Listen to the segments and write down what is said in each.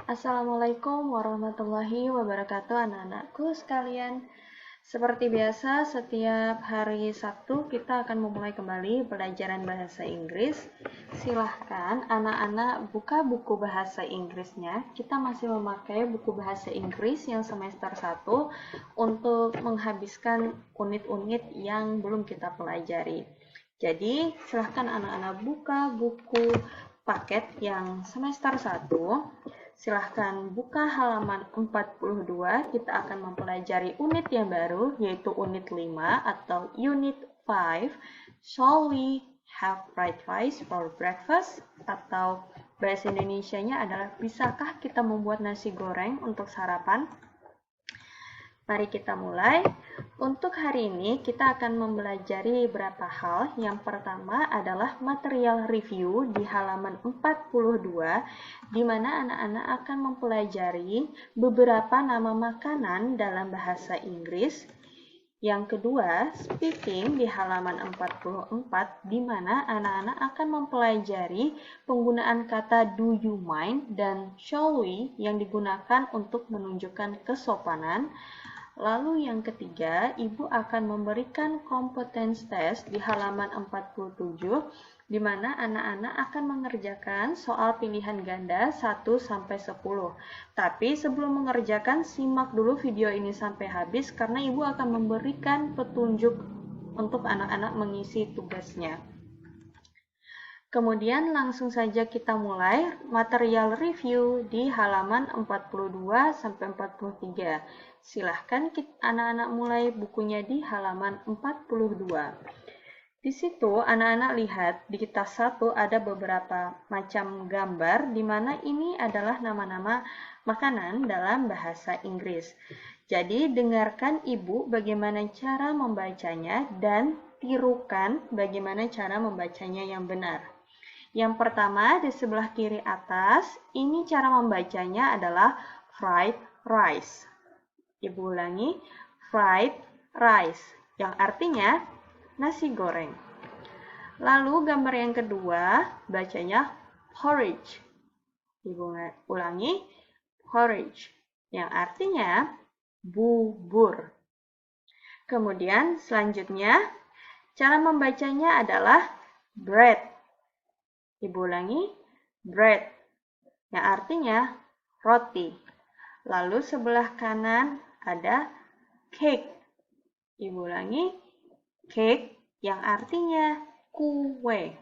Assalamualaikum warahmatullahi wabarakatuh anak-anakku sekalian. Seperti biasa, setiap hari Sabtu kita akan memulai kembali pelajaran bahasa Inggris. Silahkan anak-anak buka buku bahasa Inggrisnya. Kita masih memakai buku bahasa Inggris yang semester 1 untuk menghabiskan unit-unit yang belum kita pelajari. Jadi, silahkan anak-anak buka buku paket yang semester 1. Silahkan buka halaman 42, kita akan mempelajari unit yang baru, yaitu unit 5 atau unit 5, Shall we have fried rice for breakfast? Atau bahasa Indonesianya adalah, bisakah kita membuat nasi goreng untuk sarapan? Mari kita mulai. Untuk hari ini kita akan mempelajari beberapa hal. Yang pertama adalah material review di halaman 42, di mana anak-anak akan mempelajari beberapa nama makanan dalam bahasa Inggris. Yang kedua, speaking di halaman 44, di mana anak-anak akan mempelajari penggunaan kata do you mind dan shall we yang digunakan untuk menunjukkan kesopanan. Lalu yang ketiga, Ibu akan memberikan competence test di halaman 47, di mana anak-anak akan mengerjakan soal pilihan ganda 1-10. Tapi sebelum mengerjakan, simak dulu video ini sampai habis, karena Ibu akan memberikan petunjuk untuk anak-anak mengisi tugasnya. Kemudian langsung saja kita mulai material review di halaman 42-43. Silahkan anak-anak mulai bukunya di halaman 42. Di situ anak-anak lihat di tas 1 ada beberapa macam gambar, di mana ini adalah nama-nama makanan dalam bahasa Inggris. Jadi dengarkan Ibu bagaimana cara membacanya dan tirukan bagaimana cara membacanya yang benar. Yang pertama, di sebelah kiri atas, ini cara membacanya adalah fried rice. Ibu ulangi, fried rice, yang artinya nasi goreng. Lalu gambar yang kedua, bacanya porridge. Ibu ulangi, porridge, yang artinya bubur. Kemudian selanjutnya, cara membacanya adalah bread. Ibu ulangi, bread, yang artinya roti. Lalu sebelah kanan ada cake. Ibu ulangi, cake, yang artinya kue.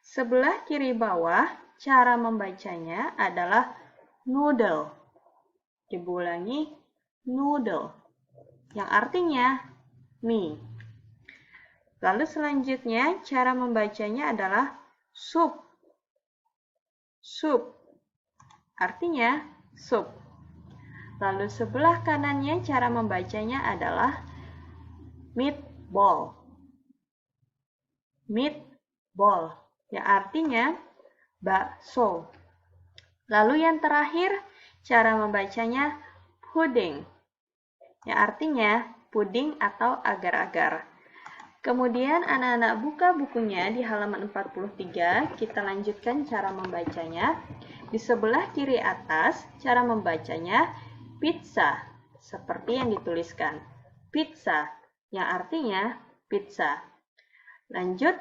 Sebelah kiri bawah, cara membacanya adalah noodle. Ibu ulangi, noodle, yang artinya mie. Lalu selanjutnya, cara membacanya adalah soup. Soup, artinya sup. Lalu sebelah kanannya cara membacanya adalah meatball. Meatball, yang artinya bakso. Lalu yang terakhir, cara membacanya pudding, yang artinya puding atau agar-agar. Kemudian anak-anak buka bukunya di halaman 43, kita lanjutkan cara membacanya. Di sebelah kiri atas, cara membacanya pizza, seperti yang dituliskan. Pizza, yang artinya pizza. Lanjut,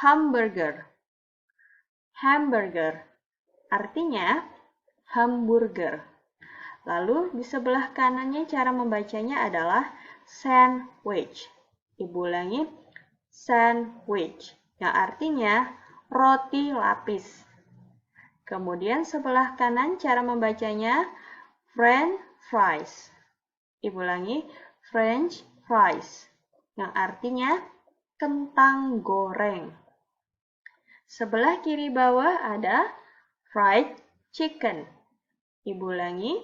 hamburger. Hamburger, artinya hamburger. Lalu di sebelah kanannya cara membacanya adalah sandwich. Ibu ulangi, sandwich, yang artinya roti lapis. Kemudian sebelah kanan cara membacanya French fries. Ibu ulangi, French fries, yang artinya kentang goreng. Sebelah kiri bawah ada fried chicken. Ibu ulangi,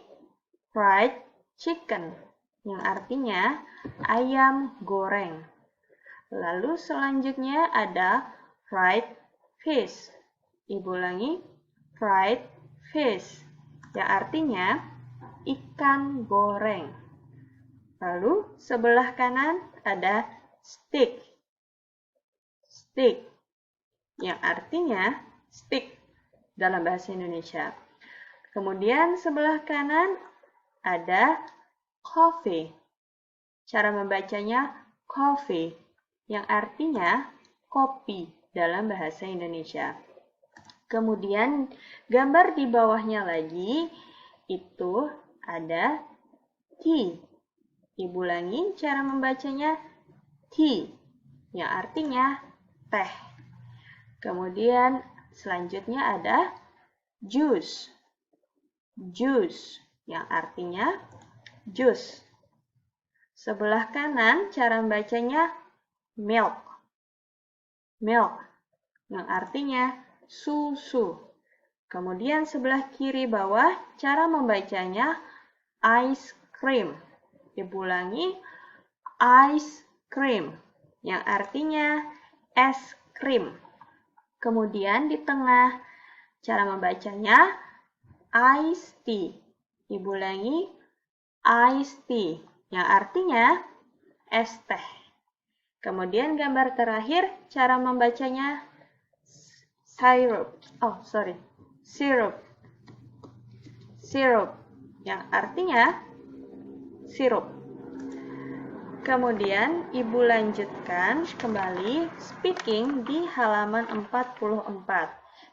fried chicken, yang artinya ayam goreng. Lalu selanjutnya ada fried fish. Ibu ulangi, fried fish, yang artinya ikan goreng. Lalu sebelah kanan ada steak. Steak, yang artinya stick dalam bahasa Indonesia. Kemudian sebelah kanan ada coffee. Cara membacanya coffee, yang artinya kopi dalam bahasa Indonesia. Kemudian gambar di bawahnya lagi itu ada tea. Ibu ulangi cara membacanya tea, yang artinya teh. Kemudian selanjutnya ada juice. Juice, yang artinya jus. Sebelah kanan cara membacanya milk. Milk, yang artinya susu. Kemudian sebelah kiri bawah cara membacanya ice cream. Ibu ulangi, ice cream, yang artinya es krim. Kemudian di tengah cara membacanya iced tea. Ibu ulangi, iced tea, yang artinya es teh. Kemudian gambar terakhir cara membacanya syrup. Syrup, yang artinya sirup. Kemudian Ibu lanjutkan kembali speaking di halaman 44.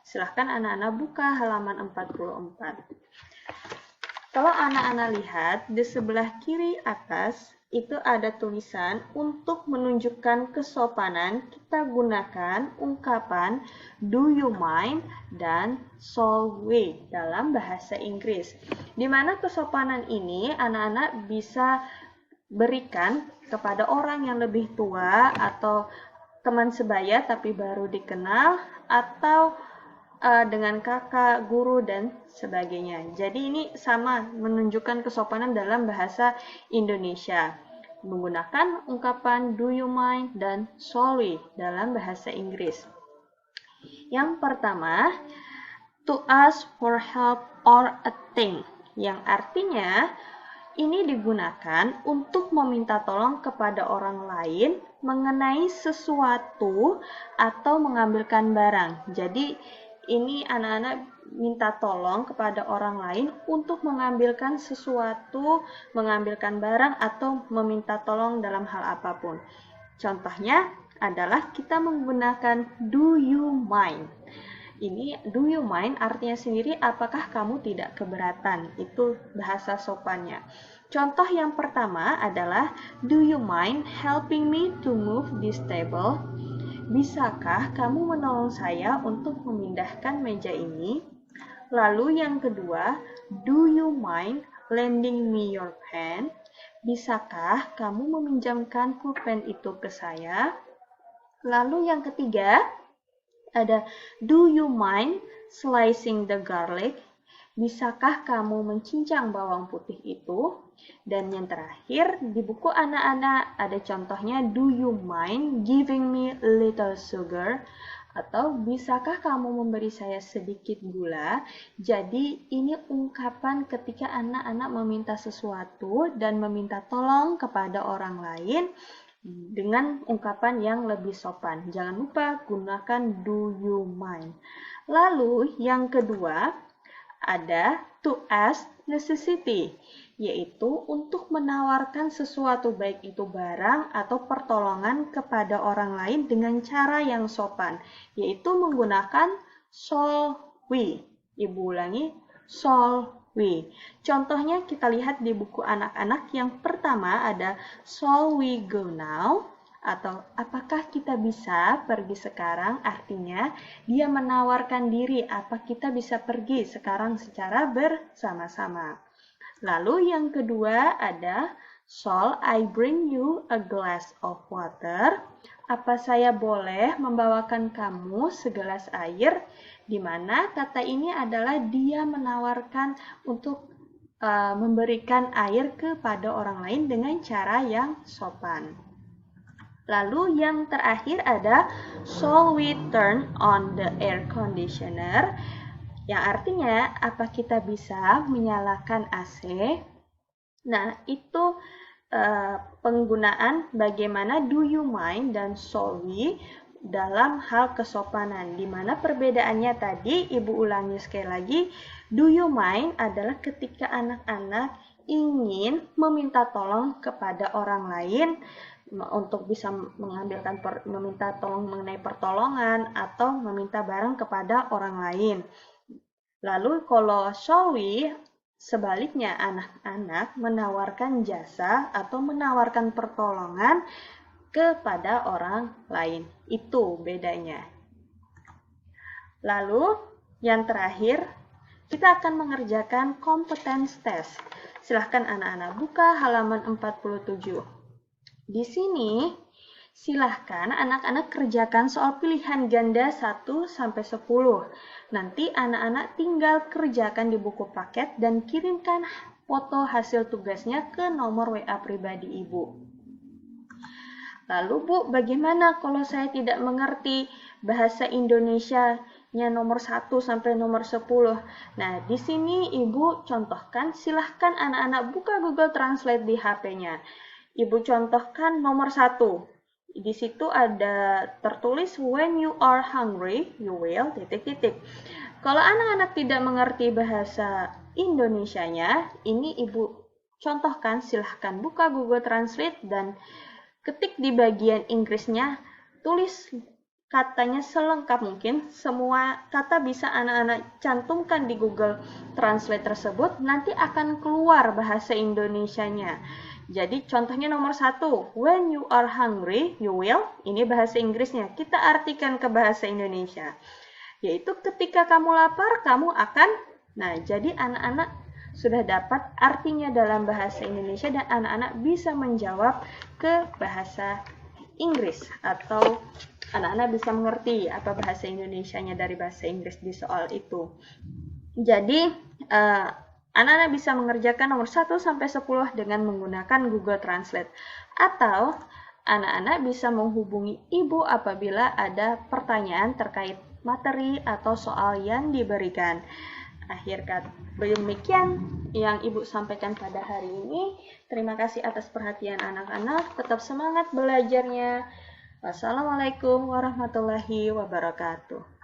Silahkan anak-anak buka halaman 44. Kalau anak-anak lihat di sebelah kiri atas itu ada tulisan untuk menunjukkan kesopanan kita gunakan ungkapan do you mind dan shall we dalam bahasa Inggris. Di mana kesopanan ini anak-anak bisa berikan kepada orang yang lebih tua atau teman sebaya tapi baru dikenal atau dengan kakak, guru, dan sebagainya. Jadi ini sama menunjukkan kesopanan dalam bahasa Indonesia. Menggunakan ungkapan do you mind dan shall we dalam bahasa Inggris. Yang pertama, to ask for help or a thing. Yang artinya, ini digunakan untuk meminta tolong kepada orang lain mengenai sesuatu atau mengambilkan barang. Jadi, ini anak-anak minta tolong kepada orang lain untuk mengambilkan sesuatu, mengambilkan barang, atau meminta tolong dalam hal apapun. Contohnya adalah kita menggunakan do you mind. Ini do you mind artinya sendiri apakah kamu tidak keberatan. Itu bahasa sopannya. Contoh yang pertama adalah do you mind helping me to move this table? Bisakah kamu menolong saya untuk memindahkan meja ini? Lalu yang kedua, do you mind lending me your pen? Bisakah kamu meminjamkan pulpen itu ke saya? Lalu yang ketiga, ada do you mind slicing the garlic? Bisakah kamu mencincang bawang putih itu? Dan yang terakhir, di buku anak-anak ada contohnya do you mind giving me a little sugar? Atau bisakah kamu memberi saya sedikit gula? Jadi ini ungkapan ketika anak-anak meminta sesuatu dan meminta tolong kepada orang lain dengan ungkapan yang lebih sopan. Jangan lupa gunakan do you mind. Lalu yang kedua ada to ask necessity, yaitu untuk menawarkan sesuatu baik itu barang atau pertolongan kepada orang lain dengan cara yang sopan, yaitu menggunakan shall we. Ibu ulangi, shall we. Contohnya kita lihat di buku anak-anak yang pertama ada shall we go now? Atau apakah kita bisa pergi sekarang? Artinya dia menawarkan diri, apa kita bisa pergi sekarang secara bersama-sama. Lalu yang kedua ada shall I bring you a glass of water? Apa saya boleh membawakan kamu segelas air? Di mana kata ini adalah dia menawarkan untuk memberikan air kepada orang lain dengan cara yang sopan. Lalu yang terakhir ada shall we turn on the air conditioner? Yang artinya apa kita bisa menyalakan AC? Nah, itu penggunaan bagaimana do you mind dan shall we dalam hal kesopanan, di mana perbedaannya tadi, Ibu ulangi sekali lagi, do you mind adalah ketika anak-anak ingin meminta tolong kepada orang lain untuk bisa meminta tolong mengenai pertolongan atau meminta barang kepada orang lain. Lalu kalau shall we, sebaliknya anak-anak menawarkan jasa atau menawarkan pertolongan kepada orang lain. Itu bedanya. Lalu, yang terakhir, kita akan mengerjakan competence test. Silahkan anak-anak buka halaman 47. Di sini, silahkan anak-anak kerjakan soal pilihan ganda 1 sampai 10. Nanti anak-anak tinggal kerjakan di buku paket dan kirimkan foto hasil tugasnya ke nomor WA pribadi Ibu. Lalu Bu, bagaimana kalau saya tidak mengerti bahasa Indonesia-nya nomor 1 sampai nomor 10? Nah, di sini Ibu contohkan, silahkan anak-anak buka Google Translate di HP-nya. Ibu contohkan nomor 1. Di situ ada tertulis, when you are hungry, you will, titik-titik. Kalau anak-anak tidak mengerti bahasa Indonesianya, ini Ibu contohkan, silahkan buka Google Translate dan ketik di bagian Inggrisnya, tulis katanya selengkap mungkin. Semua kata bisa anak-anak cantumkan di Google Translate tersebut, nanti akan keluar bahasa Indonesianya. Jadi contohnya nomor 1, when you are hungry, you will, ini bahasa Inggrisnya. Kita artikan ke bahasa Indonesia. Yaitu ketika kamu lapar, kamu akan, nah jadi anak-anak sudah dapat artinya dalam bahasa Indonesia dan anak-anak bisa menjawab ke bahasa Inggris atau anak-anak bisa mengerti apa bahasa Indonesianya dari bahasa Inggris di soal itu. Jadi anak-anak bisa mengerjakan nomor 1 sampai 10 dengan menggunakan Google Translate atau anak-anak bisa menghubungi Ibu apabila ada pertanyaan terkait materi atau soal yang diberikan. Akhir kata, demikian yang Ibu sampaikan pada hari ini. Terima kasih atas perhatian anak-anak. Tetap semangat belajarnya. Wassalamualaikum warahmatullahi wabarakatuh.